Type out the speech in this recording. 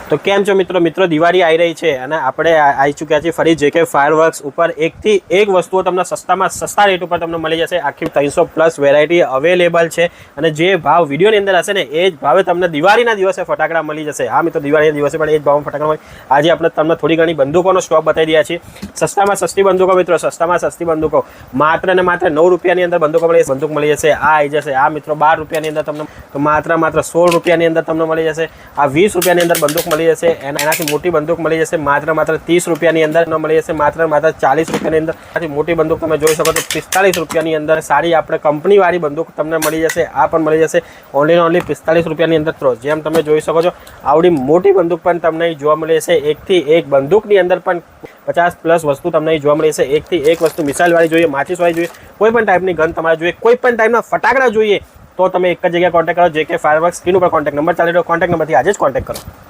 તો કેમ છો મિત્રો દિવાળી આવી રહી છે અને આપણે આવી ચૂક્યા છીએ ફરી જેકે ફાયરવર્ક્સ ઉપર એકથી એક વસ્તુઓ તમને સસ્તામાં સસ્તા રેટ ઉપર તમને મળી જશે। આખી 300+ વેરાયટી અવેલેબલ છે અને જે ભાવ વિડીયોની અંદર હશે ને એ જ ભાવે તમને દિવાળીના દિવસે ફટાકડા મળી જશે। હા મિત્રો, દિવાળીના દિવસે પણ એ જ ભાવમાં ફટાકડા મળે। આજે આપણે તમને થોડી ઘણી બંદૂકોનો સ્ટોક બતાવી રહ્યા છીએ। સસ્તામાં સસ્તી બંદૂકો મિત્રો, સસ્તામાં સસ્તી બંદૂકો માત્ર ને માત્ર 9 રૂપિયાની અંદર બંદૂક મળી જશે। આ આવી જશે આ મિત્રો 12 રૂપિયાની અંદર તમને, માત્ર 16 રૂપિયાની અંદર તમને મળી જશે। આ 20 રૂપિયાની અંદર બંદૂક મળી જશે। એનાથી મોટી બંદૂક મળી જશે માત્ર 30 રૂપિયાની અંદર મળી જશે। માત્ર 40 રૂપિયાની અંદર આથી મોટી બંદૂક તમે જોઈ શકો તો 45 રૂપિયાની અંદર સારી આપણે કંપનીવાળી બંદૂક તમને મળી જશે। આ પણ મળી જશે ઓનલી 45 રૂપિયાની અંદર। તો જેમ તમે જોઈ શકો છો આવડી મોટી બંદૂક પણ તમને જોવા મળી જશે। એકથી એક બંદૂકની અંદર પણ 50+ વસ્તુ તમને જોવા મળી જશે। એકથી એક વસ્તુ મિસાઇલવાળી જોઈએ, માચિસવાળી જોઈએ, કોઈ પણ ટાઈપની ગન તમારે જોઈએ, કોઈ પણ ટાઈપના ફટાકડા જોઈએ તો તમે એક જ જગ્યાએ કોન્ટેક્ટ કરો, જેકે ફાયરવર્ક્સ। સ્ક્રીન ઉપર કોન્ટેક્ટ નંબર ચાલી રહ્યો, કોન્ટેક્ટ નંબરથી આજે જ કોન્ટેક્ટ કરો।